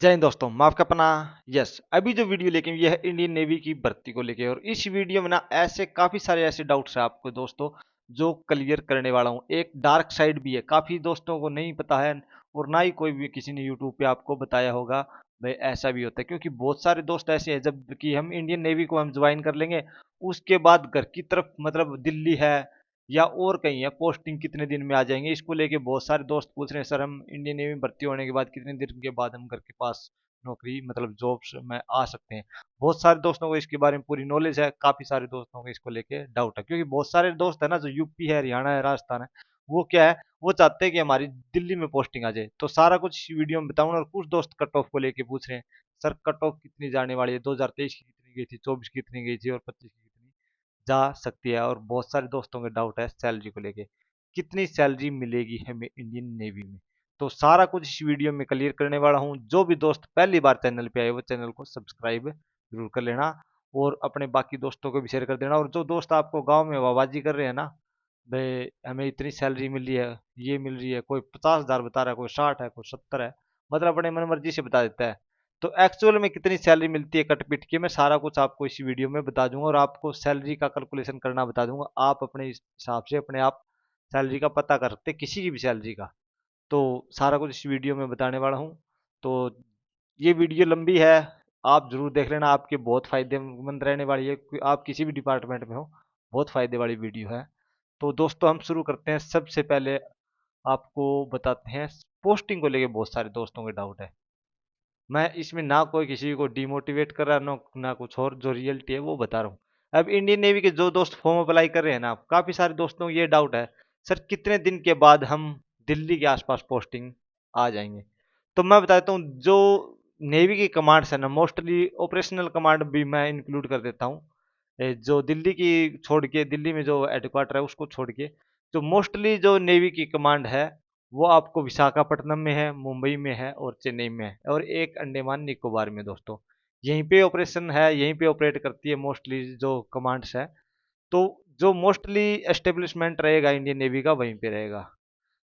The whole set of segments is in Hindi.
जय हिंद दोस्तों, मैं आपका अपना यस। अभी जो वीडियो लेके ये है इंडियन नेवी की भर्ती को लेके, और इस वीडियो में ना ऐसे काफी सारे ऐसे डाउट्स है आपको दोस्तों जो क्लियर करने वाला हूँ। एक डार्क साइड भी है, काफी दोस्तों को नहीं पता है और ना ही कोई भी किसी ने यूट्यूब पे आपको बताया होगा भाई ऐसा भी होता है, क्योंकि बहुत सारे दोस्त ऐसे हैं जब कि हम इंडियन नेवी को हम ज्वाइन कर लेंगे उसके बाद घर की तरफ मतलब दिल्ली है या और कहीं है, पोस्टिंग कितने दिन में आ जाएंगे, इसको लेके बहुत सारे दोस्त पूछ रहे हैं सर हम इंडियन नेवी में भर्ती होने के बाद कितने दिन के बाद हम घर के पास नौकरी मतलब जॉब्स में आ सकते हैं। बहुत सारे दोस्तों को इसके बारे में पूरी नॉलेज है, काफी सारे दोस्तों को इसको लेके डाउट है, क्योंकि बहुत सारे दोस्त है ना जो यूपी है, हरियाणा है, राजस्थान है, वो क्या है, वो चाहते हैं कि हमारी दिल्ली में पोस्टिंग आ जाए। तो सारा कुछ वीडियो में बताऊंगा। और कुछ दोस्त कट ऑफ को लेके पूछ रहे हैं सर कट ऑफ कितनी जाने वाली है, 2023 की कितनी गई थी, 24 की कितनी गई थी और 25 की कितनी जा सकती है। और बहुत सारे दोस्तों के डाउट है सैलरी को लेके, कितनी सैलरी मिलेगी हमें इंडियन नेवी में। तो सारा कुछ इस वीडियो में क्लियर करने वाला हूँ। जो भी दोस्त पहली बार चैनल पे आए वो चैनल को सब्सक्राइब जरूर कर लेना और अपने बाकी दोस्तों को भी शेयर कर देना। और जो दोस्त आपको गांव में वाहवाजी कर रहे हैं ना, भाई हमें इतनी सैलरी मिल रही है, ये मिल रही है, कोई 50,000 बता रहा है, कोई 60 है, कोई 70 है, मतलब अपने मन मर्जी से बता देता है। तो एक्चुअल में कितनी सैलरी मिलती है कट पिट के, मैं सारा कुछ आपको इस वीडियो में बता दूंगा और आपको सैलरी का कैलकुलेशन करना बता दूंगा। आप अपने हिसाब से अपने आप सैलरी का पता कर सकते हैं, किसी की भी सैलरी का। तो सारा कुछ इस वीडियो में बताने वाला हूँ। तो ये वीडियो लंबी है, आप जरूर देख लेना, आपके बहुत फायदेमंद रहने वाली है। आप किसी भी डिपार्टमेंट में हो, बहुत फायदे वाली वीडियो है। तो दोस्तों हम शुरू करते हैं। सबसे पहले आपको बताते हैं पोस्टिंग को लेके बहुत सारे दोस्तों के डाउट है। मैं इसमें ना कोई किसी को डिमोटिवेट कर रहा ना कुछ और, जो रियलिटी है वो बता रहा हूँ। अब इंडियन नेवी के जो दोस्त फॉर्म अप्लाई कर रहे हैं ना, काफी सारे दोस्तों को ये डाउट है सर कितने दिन के बाद हम दिल्ली के आसपास पोस्टिंग आ जाएंगे। तो मैं बता देता हूँ, जो नेवी की कमांड्स है ना, मोस्टली ऑपरेशनल कमांड भी मैं इंक्लूड कर देता हूँ। जो दिल्ली की छोड़ के, दिल्ली में जो हेडक्वार्टर है उसको छोड़ के, जो मोस्टली जो नेवी की कमांड है वो आपको विशाखापट्टनम में है, मुंबई में है और चेन्नई में है, और एक अंडमान निकोबार में दोस्तों। यहीं पे ऑपरेशन है, यहीं पे ऑपरेट करती है मोस्टली जो कमांड्स है। तो जो मोस्टली एस्टेब्लिशमेंट रहेगा इंडियन नेवी का वहीं पे रहेगा,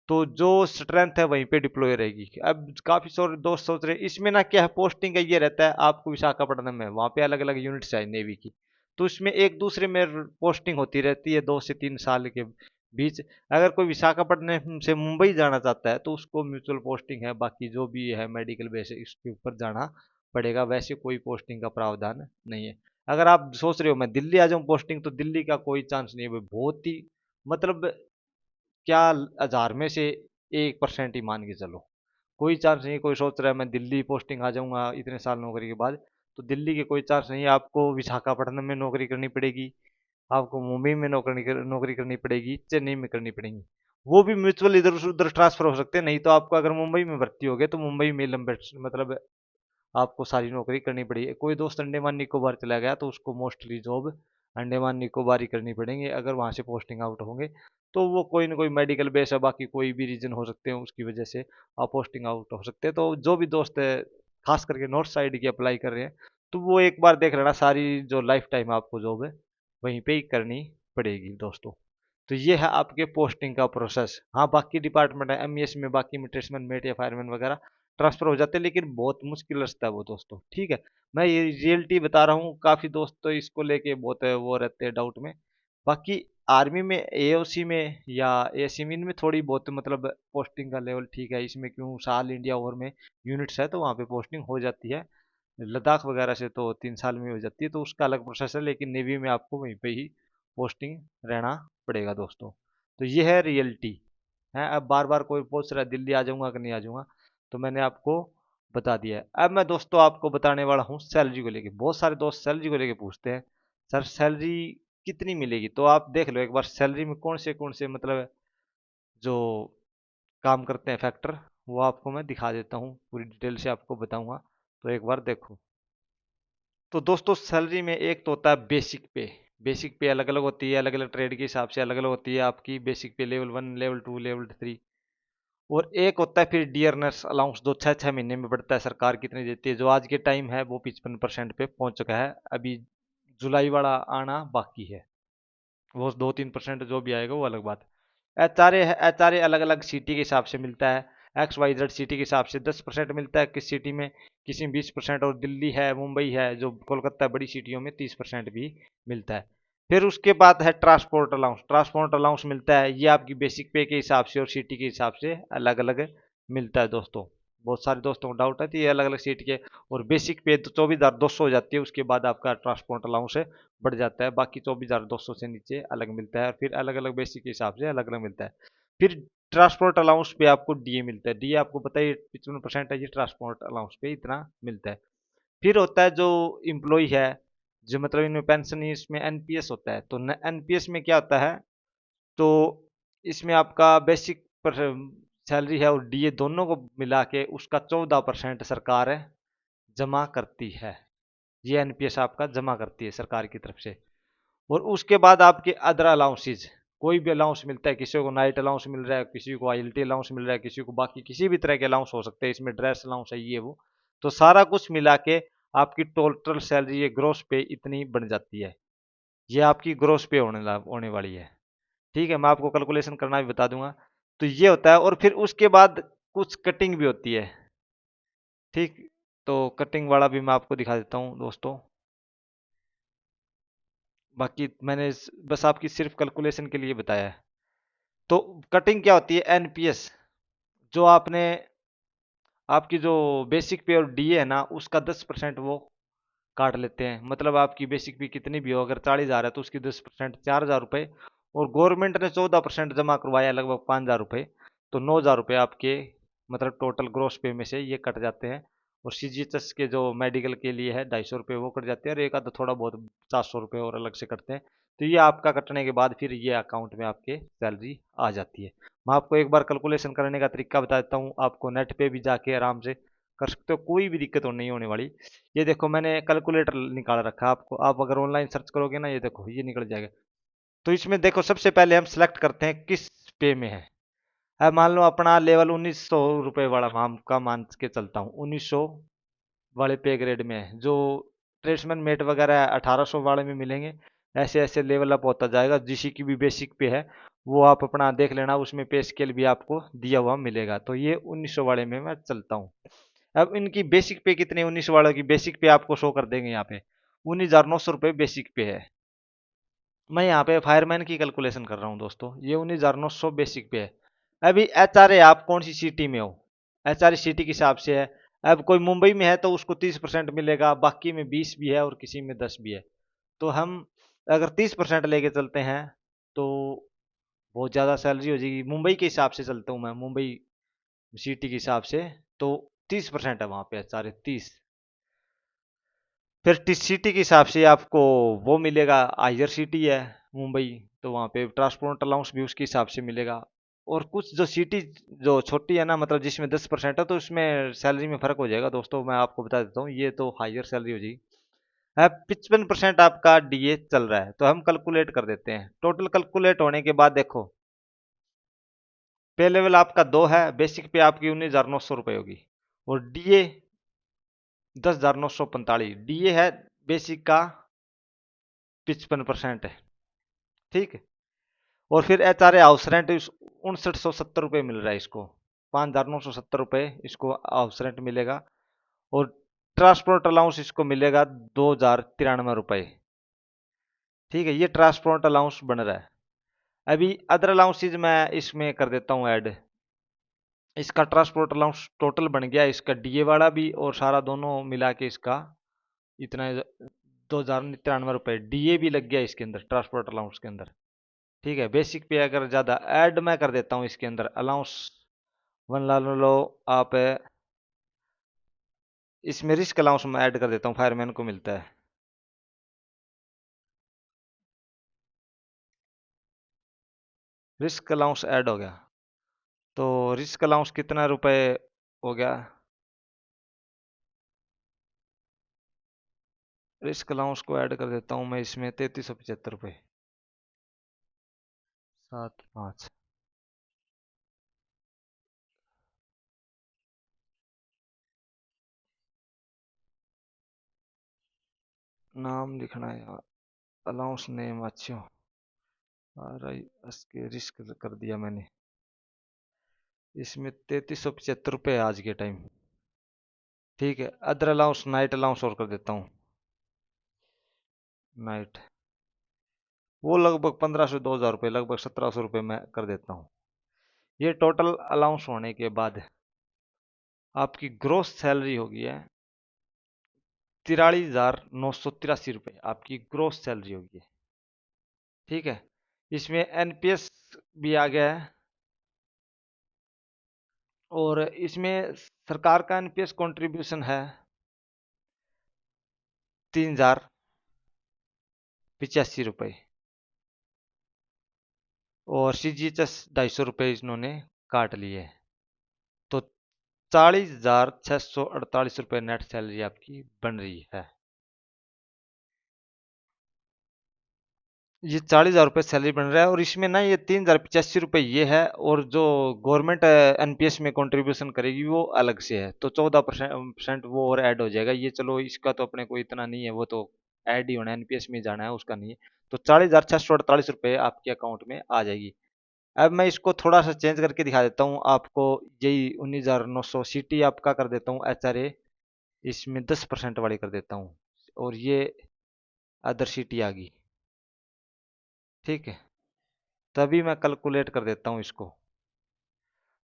तो जो स्ट्रेंथ है वहीं पे डिप्लॉय रहेगी। अब काफी सारे दोस्त सोच रहे हैं इसमें ना क्या है, पोस्टिंग का ये रहता है आपको विशाखापट्टनम में, वहाँ पे अलग अलग यूनिट्स है नेवी की, तो इसमें एक दूसरे में पोस्टिंग होती रहती है 2 से 3 साल के बीच। अगर कोई विशाखापट्टनम से मुंबई जाना चाहता है तो उसको म्यूचुअल पोस्टिंग है, बाकी जो भी है मेडिकल बेस इसके ऊपर जाना पड़ेगा, वैसे कोई पोस्टिंग का प्रावधान नहीं है। अगर आप सोच रहे हो मैं दिल्ली आ जाऊँ पोस्टिंग, तो दिल्ली का कोई चांस नहीं है भाई, बहुत ही मतलब क्या, 1000 में से 1% ही मान के चलो, कोई चांस नहीं। कोई सोच रहा है मैं दिल्ली पोस्टिंग आ जाऊंगा इतने साल नौकरी के बाद, तो दिल्ली के कोई चांस नहीं है। आपको विशाखापट्टनम में नौकरी करनी पड़ेगी, आपको मुंबई में नौकरी करनी पड़ेगी, चेन्नई में करनी पड़ेगी। वो भी म्यूचुअल इधर उधर ट्रांसफर हो सकते हैं। नहीं तो आपको अगर मुंबई में भर्ती हो गए तो मुंबई में लंबे मतलब आपको सारी नौकरी करनी पड़ेगी। कोई दोस्त अंडमान निकोबार चला गया तो उसको मोस्टली जॉब अंडमान निकोबार ही करनी पड़ेंगे, अगर वहाँ से पोस्टिंग आउट होंगे तो वो कोई ना कोई मेडिकल बेस है, बाकी कोई भी रीजन हो सकते हैं उसकी वजह से आप पोस्टिंग आउट हो सकते हैं। तो जो भी दोस्त है खास करके नॉर्थ साइड की अप्लाई कर रहे हैं, तो वो एक बार देख लेना, सारी जो लाइफ टाइम आपको जॉब है वहीं पे ही करनी पड़ेगी दोस्तों। तो ये है आपके पोस्टिंग का प्रोसेस। हाँ बाकी डिपार्टमेंट है एमईएस में, बाकी मिलिट्री मेट या फायरमैन वगैरह ट्रांसफर हो जाते हैं, लेकिन बहुत मुश्किल रास्ता है वो दोस्तों, ठीक है। मैं ये रियलिटी बता रहा हूँ, काफ़ी दोस्त तो इसको लेके बहुत वो रहते हैं डाउट में। बाकी आर्मी में, एओसी में या एसी में, इनमें थोड़ी बहुत मतलब पोस्टिंग का लेवल ठीक है, इसमें क्यों साल इंडिया ओवर में यूनिट्स है तो वहाँ पे पोस्टिंग हो जाती है। लद्दाख वगैरह से तो 3 साल में हो जाती है, तो उसका अलग प्रोसेस है, लेकिन नेवी में आपको वहीं पे ही पोस्टिंग रहना पड़ेगा दोस्तों। तो ये है रियलिटी है। अब बार बार कोई पूछ रहा है दिल्ली आ जाऊंगा कि नहीं आ जाऊंगा, तो मैंने आपको बता दिया है। अब मैं दोस्तों आपको बताने वाला हूँ सैलरी को लेके। बहुत सारे दोस्त सैलरी को लेके पूछते हैं सर सैलरी कितनी मिलेगी, तो आप देख लो एक बार सैलरी में कौन से मतलब जो काम करते हैं फैक्टर, वो आपको मैं दिखा देता हूँ, पूरी डिटेल से आपको बताऊंगा। तो एक बार देखो। तो दोस्तों सैलरी में एक तो होता है बेसिक पे। बेसिक पे अलग अलग होती है, अलग अलग ट्रेड के हिसाब से अलग अलग होती है आपकी। बेसिक पे लेवल 1, लेवल 2, लेवल 3। और एक होता है फिर डियरनेस अलाउंस, जो 6 6 महीने में बढ़ता है, सरकार कितनी देती है, जो आज के टाइम है वो 55% पे पहुंच चुका है। अभी जुलाई वाला आना बाकी है, वो 2 3% जो भी आएगा वो अलग बात है। एचआरए है, एचआरए अलग अलग सिटी के हिसाब से मिलता है। XYZ सिटी के हिसाब से 10% मिलता है किस सिटी में, किसी में 20%, और दिल्ली है, मुंबई है, जो कोलकाता बड़ी सिटियों में 30% भी मिलता है। फिर उसके बाद है ट्रांसपोर्ट अलाउंस। ट्रांसपोर्ट अलाउंस मिलता है, ये आपकी बेसिक पे के हिसाब से और सिटी के हिसाब से अलग अलग मिलता है दोस्तों। बहुत सारे दोस्तों को डाउट है तो ये अलग अलग सीट के, और बेसिक पे तो 24,200 हो जाती है, उसके बाद आपका ट्रांसपोर्ट अलाउंस बढ़ जाता है, बाकी 24,200 से नीचे अलग मिलता है, फिर अलग अलग बेसिक के हिसाब से अलग अलग मिलता है। फिर ट्रांसपोर्ट अलाउंस पे आपको डीए मिलता है, डीए आपको पता ही 55% है, ये ट्रांसपोर्ट अलाउंस पे इतना मिलता है। फिर होता है जो इम्प्लॉय है, जो मतलब इनमें पेंशन, इसमें एनपीएस होता है, तो एनपीएस में क्या होता है, तो इसमें आपका बेसिक पर सैलरी है और डीए दोनों को मिला के उसका 14% सरकार जमा करती है। ये एनपीएस आपका जमा करती है सरकार की तरफ से। और उसके बाद आपके अदर अलाउंसेज, कोई भी अलाउंस मिलता है, किसी को नाइट अलाउंस मिल रहा है, किसी को आईएलटी अलाउंस मिल रहा है, किसी को बाकी किसी भी तरह के अलाउंस हो सकते हैं, इसमें ड्रेस अलाउंस है, ये वो, तो सारा कुछ मिला के आपकी टोटल सैलरी ये ग्रोस पे इतनी बन जाती है। ये आपकी ग्रोस पे होने वाली है। ठीक है, मैं आपको कैलकुलेशन करना भी बता दूंगा। तो ये होता है, और फिर उसके बाद कुछ कटिंग भी होती है। ठीक, तो कटिंग वाला भी मैं आपको दिखा देता हूँ दोस्तों। बाकी मैंने बस आपकी सिर्फ कैलकुलेशन के लिए बताया है। तो कटिंग क्या होती है, एनपीएस, जो आपने आपकी जो बेसिक पे और डीए है ना, उसका 10% वो काट लेते हैं। मतलब आपकी बेसिक पे कितनी भी हो, अगर 40,000 है तो उसकी 10% 4,000 रुपये, और गवर्नमेंट ने 14% जमा करवाया लगभग 5,000 रुपये, तो 9,000 रुपये आपके मतलब टोटल ग्रोस पे में से ये कट जाते हैं। और सीजीएचएस के जो मेडिकल के लिए है 250 रुपये वो कट जाते हैं, और एक आधा थोड़ा बहुत 700 रुपये और अलग से कटते हैं। तो ये आपका कटने के बाद फिर ये अकाउंट में आपके सैलरी आ जाती है। मैं आपको एक बार कैलकुलेशन करने का तरीका बता देता हूँ, आपको नेट पे भी जाके आराम से कर सकते हो, कोई भी दिक्कत और नहीं होने वाली। ये देखो मैंने कैलकुलेटर निकाल रखा है आपको, आप अगर ऑनलाइन सर्च करोगे ना, ये देखो ये निकल जाएगा। तो इसमें देखो सबसे पहले हम सिलेक्ट करते हैं किस पे में है। अब मान लो अपना लेवल 1,900 रुपये वाला हम का मान के चलता हूँ, 1,900 वाले पे ग्रेड में है। जो ट्रेड्समैन मेट वगैरह 1,800 वाले में मिलेंगे। ऐसे ऐसे लेवल अप होता जाएगा, जिसी की भी बेसिक पे है वो आप अपना देख लेना, उसमें पे स्केल भी आपको दिया हुआ मिलेगा। तो ये 1,900 वाले में मैं चलता हूँ। अब इनकी बेसिक पे कितने, 19 वालों की बेसिक पे आपको शो कर देंगे यहाँ पे, 19,900 रुपये बेसिक पे है। मैं यहाँ पे फायरमैन की कैलकुलेशन कर रहा हूँ दोस्तों, ये 19,900 बेसिक पे है। अभी एचआरए आप कौन सी सिटी में हो, एचआरए सिटी के हिसाब से है। अब कोई मुंबई में है तो उसको 30% मिलेगा, बाकी में 20 भी है और किसी में 10 भी है। तो हम अगर 30% लेके चलते हैं तो बहुत ज़्यादा सैलरी हो जाएगी। मुंबई के हिसाब से चलता हूँ मैं, मुंबई सिटी के हिसाब से, तो 30% है वहाँ पे एचआरए 30। फिर सिटी के हिसाब से आपको वो मिलेगा, हायर सिटी है मुंबई, तो वहाँ पे ट्रांसपोर्ट अलाउंस भी उसके हिसाब से मिलेगा। और कुछ जो सिटी जो छोटी है ना, मतलब जिसमें 10% है, तो उसमें सैलरी में फर्क हो जाएगा दोस्तों। मैं आपको बता देता हूँ, ये तो हायर सैलरी हो जाएगी। अब 55% आपका डीए चल रहा है, तो हम कैलकुलेट कर देते हैं। टोटल कैलकुलेट होने के बाद देखो, पे लेवल आपका 2 है, बेसिक पे आपकी 19,900 रुपये होगी, और डीए 10,945 डीए है बेसिक का, 55% है। ठीक है, और फिर एचआरए हाउस रेंट 6,970 रुपये मिल रहा है इसको, 5,970 रुपये इसको हाउस रेंट मिलेगा। और ट्रांसपोर्ट अलाउंस इसको मिलेगा 2,093 रुपये। ठीक है, ये ट्रांसपोर्ट अलाउंस बन रहा है। अभी अदर अलाउंसेज मैं इसमें कर देता हूँ ऐड। इसका ट्रांसपोर्ट अलाउंस टोटल बन गया, इसका डीए वाला भी और सारा दोनों मिला के इसका इतना 2,093 रुपये डीए भी लग गया इसके अंदर, ट्रांसपोर्ट अलाउंस के अंदर। ठीक है, बेसिक पे अगर ज़्यादा ऐड मैं कर देता हूँ इसके अंदर अलाउंस वन ला लो आप, इसमें रिस्क अलाउंस में ऐड कर देता हूँ, फायरमैन को मिलता है। रिस्क अलाउंस ऐड हो गया, तो रिस्क अलाउंस कितना रुपए हो गया, रिस्क अलाउंस को ऐड कर देता हूँ मैं इसमें 3,375 रुपये, 7,5। नाम लिखना है यार, अलाउंस नेम अच्छो, RIS के रिस्क कर दिया मैंने। इसमें 3375 आज के टाइम। ठीक है, अदर अलाउंस नाइट अलाउंस और कर देता हूँ। नाइट वो लगभग 1500 से 2000 रुपये, लगभग 1700 रुपये मैं कर देता हूँ। ये टोटल अलाउंस होने के बाद आपकी ग्रोस सैलरी होगी है 43,983 रुपये, आपकी ग्रोस सैलरी होगी। ठीक है, इसमें एनपीएस भी आ गया है, और इसमें सरकार का एनपीएस कंट्रीब्यूशन है 3,085 रुपये, और सीजीएचएस 250 रुपये इन्होंने काट लिए। तो 40,648 रुपये नेट सैलरी आपकी बन रही है। ये 40,000 रुपये सैलरी बन रहा है, और इसमें ना ये 3,085 रुपये ये है, और जो गवर्नमेंट एनपीएस में कंट्रीब्यूशन करेगी वो अलग से है, तो 14% वो और ऐड हो जाएगा। ये चलो इसका तो अपने को इतना नहीं है, वो तो ऐड ही होना है, एनपीएस में जाना है, उसका नहीं है। तो 40,648 रुपये आपके अकाउंट में आ जाएगी। अब मैं इसको थोड़ा सा चेंज करके दिखा देता हूँ आपको। यही 19,900 सीटी आपका कर देता हूँ एचआरए, इसमें 10% वाली कर देता हूँ, और ये अदर सीटी आ गई। ठीक है, तभी मैं कैलकुलेट कर देता हूँ इसको।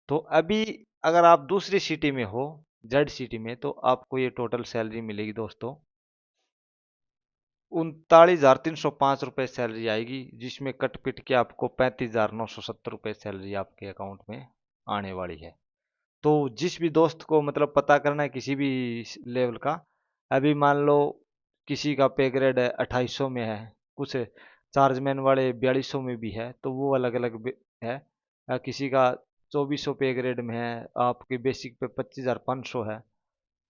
तो अभी अगर आप दूसरी सिटी में हो, जेड सिटी में, तो आपको ये टोटल सैलरी मिलेगी दोस्तों 39,305 रुपये सैलरी आएगी, जिसमें कट पिट के आपको 35,970 रुपये सैलरी आपके अकाउंट में आने वाली है। तो जिस भी दोस्त को मतलब पता करना है किसी भी लेवल का, अभी मान लो किसी का पे ग्रेड 2800 में है, कुछ चार्जमैन वाले 4200 में भी है, तो वो अलग अलग है। किसी का 2400 पे ग्रेड में है, आपकी बेसिक पे 25,500 है।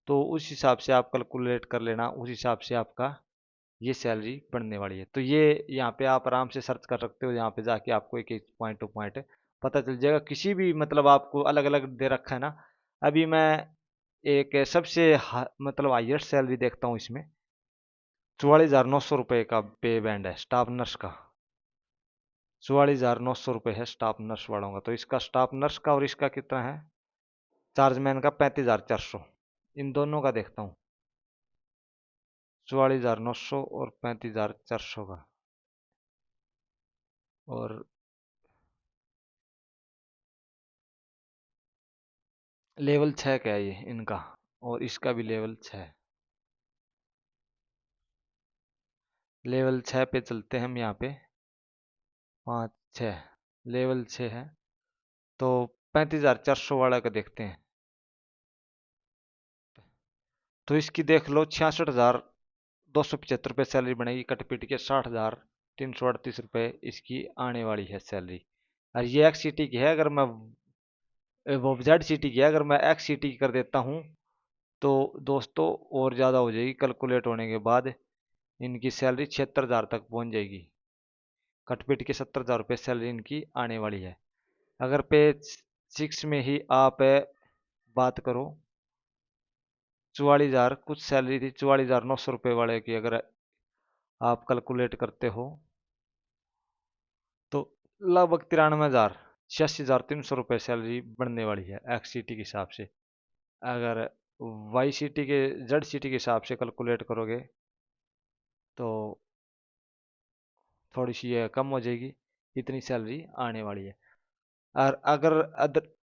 तो उस हिसाब से आप कैलकुलेट कर लेना, उस हिसाब से आपका ये सैलरी बढ़ने वाली है। तो ये यहाँ पे आप आराम से सर्च कर सकते हो, यहाँ पे जाके आपको एक एक पॉइंट टू पॉइंट पता चल जाएगा। किसी भी मतलब आपको अलग अलग दे रखा है ना। अभी मैं एक सबसे मतलब हाईएस्ट सैलरी देखता हूँ इसमें, 44,900 रुपये का पे बैंड है स्टाफ नर्स का। 44,900 रुपये है स्टाफ नर्स वालों का। तो इसका स्टाफ नर्स का और इसका कितना है, चार्जमैन का 35,400, इन दोनों का देखता हूँ। 44,900 और 35,400 का, और लेवल 6 का है ये इनका, और इसका भी लेवल 6। लेवल 6 पे चलते हैं हम यहाँ पे, 5 6 लेवल 6 है। तो 35,400 वाला का देखते हैं। तो इसकी देख लो 66,275 रुपये सैलरी बनेगी, कट पिट के 60,338 रुपये इसकी आने वाली है सैलरी। और ये एक्स सिटी की है, अगर मैं वो जेड सिटी की है, अगर मैं एक्स सिटी की कर देता हूँ तो दोस्तों और ज़्यादा हो जाएगी। कैलकुलेट होने के बाद इनकी सैलरी 76,000 तक पहुँच जाएगी, कट पिट के 70,000 रुपये सैलरी इनकी आने वाली है। अगर पेज 6 में ही आप बात करो, 44,000 कुछ सैलरी थी, 44,900 रुपये वाले की अगर आप कैलकुलेट करते हो तो लगभग 93,000, 86,300 रुपये सैलरी बढ़ने वाली है एक्स सिटी के हिसाब से। अगर वाई सिटी के जेड सिटी के हिसाब से कैलकुलेट करोगे तो थोड़ी सी ये कम हो जाएगी, इतनी सैलरी आने वाली है। और अगर अदर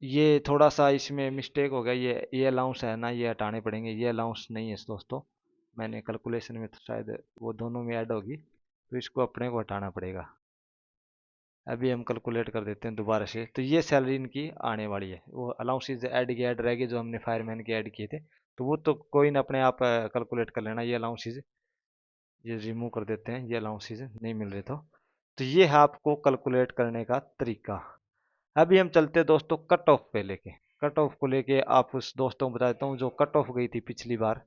ये थोड़ा सा इसमें मिस्टेक हो गया, ये अलाउंस है ना, ये हटाने पड़ेंगे, ये अलाउंस नहीं है दोस्तों। मैंने कैलकुलेशन में तो शायद वो दोनों में ऐड होगी, तो इसको अपने को हटाना पड़ेगा। अभी हम कैलकुलेट कर देते हैं दोबारा से। तो ये सैलरी इनकी आने वाली है। वो अलाउंसेज ऐड की ऐड रहेगी जो हमने फायरमैन के ऐड किए थे, तो वो तो कोई ना अपने आप कैलकुलेट कर लेना। ये अलाउंसेज ये रिमूव कर देते हैं, ये अलाउंसेज नहीं मिल रहे तो ये है आपको कैलकुलेट करने का तरीका। अभी हम चलते हैं दोस्तों कट ऑफ पे लेके। कट ऑफ को लेके आप उस दोस्तों को बता देता हूँ जो कट ऑफ गई थी पिछली बार।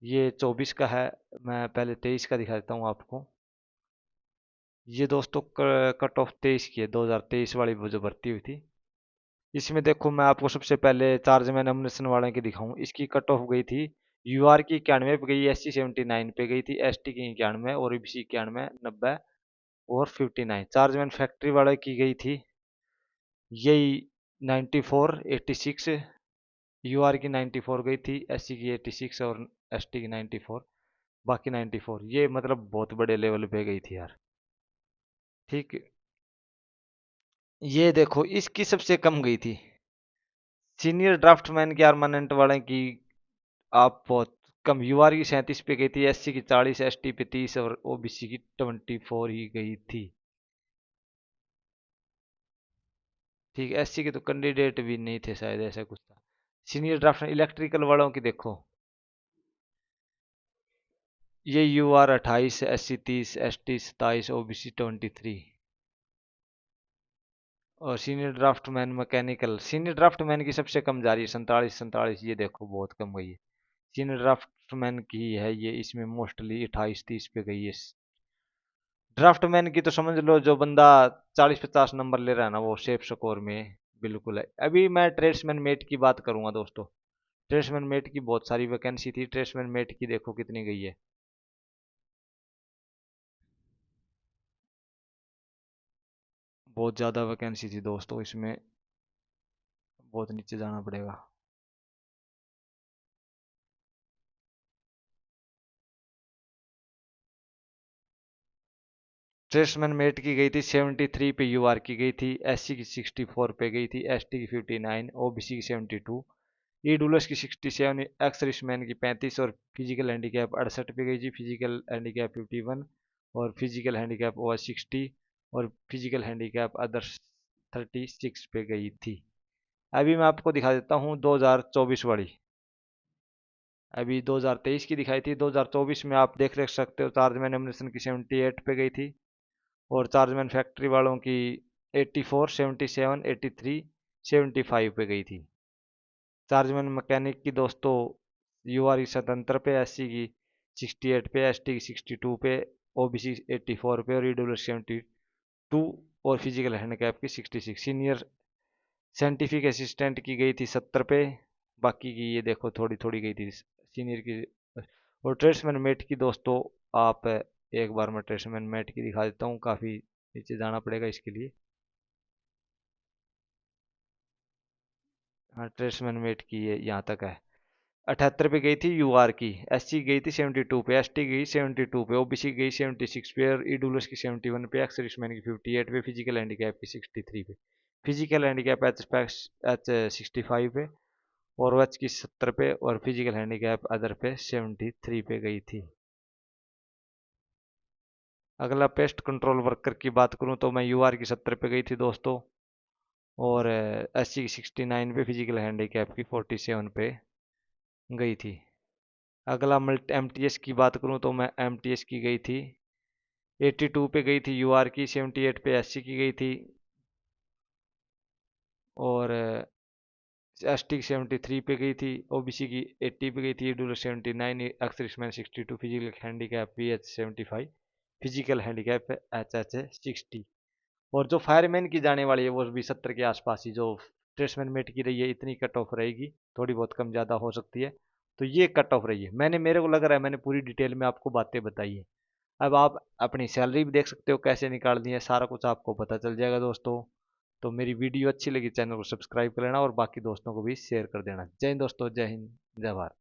ये 24 का है, मैं पहले 23 का दिखा देता हूँ आपको। ये दोस्तों कट ऑफ 23 की है, 2023 वाली वो जो भर्ती हुई थी। इसमें देखो मैं आपको सबसे पहले चार्जमैन एमुनेशन वाले की दिखाऊं। इसकी कट ऑफ गई थी यूआर की 91 पे गई, एस सी 79 पे गई थी, एस टी की 91, और ईबीसी 91, 90 और 59। चार्जमैन फैक्ट्री वाले की गई थी यही 94 86, यूआर की 94 गई थी, एससी की 86 और एसटी की 94, बाकी 94, ये मतलब बहुत बड़े लेवल पे गई थी यार। ठीक, ये देखो इसकी सबसे कम गई थी, सीनियर ड्राफ्टमैन की आर्मानेंट वाले की आप बहुत कम, यूआर की 37 पे गई थी, एससी की 40, एसटी पे 30 और ओबीसी की 24 ही गई थी। ठीक, एससी के तो कैंडिडेट भी नहीं थे शायद, ऐसा कुछ था। सीनियर ड्राफ्टमैन इलेक्ट्रिकल वालों की देखो, ये यूआर 28, एससी 30, एसटी 27, ओबीसी 23। और senior draftsman mechanical, senior draftsman की सबसे कम जा रही है 47 ये देखो बहुत कम गई है। सीनियर ड्राफ्टमैन की है ये, इसमें मोस्टली 28 30 पे गई है। ड्राफ्टमैन की तो समझ लो जो बंदा 40 50 नंबर ले रहा है ना, वो सेफ स्कोर में बिल्कुल है। अभी मैं ट्रेड्समैन मेट की बात करूंगा दोस्तों। ट्रेड्समैन मेट की बहुत सारी वैकेंसी थी, ट्रेड्समैन मेट की देखो कितनी गई है। बहुत ज़्यादा वैकेंसी थी दोस्तों इसमें, बहुत नीचे जाना पड़ेगा। ट्रेड्समैन मेट की गई थी 73 पे, यूआर की गई थी, एससी की 64 पे गई थी, एसटी की 59, ओबीसी की 72, ई डुलर्स की 67, एक्स सर्विसमैन की 35 और फिजिकल हैंडीकैप 68 पे गई थी, फिजिकल हैंडीकैप 51 और फिजिकल हैंडीकैप ओवर 60 और फिजिकल हैंडीकैप अदर्स 36 पे गई थी। अभी मैं आपको दिखा देता हूँ 2024 वाली। अभी 2023 की दिखाई थी, 2024 में आप देख देख सकते हो, चार्जमैन एमुनेशन की 78 पे गई थी और चार्जमैन फैक्ट्री वालों की 84 77 83 75 पे गई थी। चार्जमैन मैकेनिक की दोस्तों यूआर की 77 पे, एससी की 68 पे, एसटी की 62 पे, ओबीसी 84 पे और ईडब्ल्यू 72 और फिजिकल हैंडीकैप की 66। सीनियर साइंटिफिक असिस्टेंट की गई थी 70 पे, बाकी की ये देखो थोड़ी थोड़ी गई थी सीनियर की। और ट्रेड्समैन मेट की दोस्तों, आप एक बार मैं ट्रेड्समैन मेट की दिखा देता हूँ, काफ़ी नीचे जाना पड़ेगा इसके लिए। हाँ, ट्रेड्समैन मेट की ये यहाँ तक है। 78 पे गई थी यूआर की, एससी गई थी 72 पे, एसटी गई 72 पे, ओबीसी गई 76 पे और ईडब्ल्यूएस की 71 पे, एक्स सर्विसमैन की 58 पे, फिजिकल हैंडीकैप की 63 पे, फिजिकल हैंडीकैप एच 65 पे और एच की 70 पे और फिजिकल हैंडीकैप अदर पे 73 पे गई थी। अगला पेस्ट कंट्रोल वर्कर की बात करूं तो मैं यूआर की 70 पे गई थी दोस्तों और एससी की 69 पे, फिजिकल हैंडीकैप की 47 पे गई थी। अगला मल्टी एमटीएस की बात करूं तो मैं एमटीएस की गई थी 82 पे गई थी, यूआर की 78 पे, एससी की गई थी और एसटी की 73 पे गई थी, ओबीसी की 80 पे गई थी, EWS 79, ex-serviceman 62, physical handicap BH 75, physical handicap H 60। और जो फायरमैन की जाने वाली है वो भी 70 के आसपास ही, जो ट्रेसमैन मेट की रही है इतनी कट ऑफ रहेगी, थोड़ी बहुत कम ज़्यादा हो सकती है। तो ये कट ऑफ रही है, मेरे को लग रहा है मैंने पूरी डिटेल में आपको बातें बताई है। अब आप अपनी सैलरी भी देख सकते हो कैसे निकालनी है, सारा कुछ आपको पता चल जाएगा दोस्तों। तो मेरी वीडियो अच्छी लगी, चैनल को सब्सक्राइब कर लेना और बाकी दोस्तों को भी शेयर कर देना। जय हिंद दोस्तों, जय हिंद, जय भारत।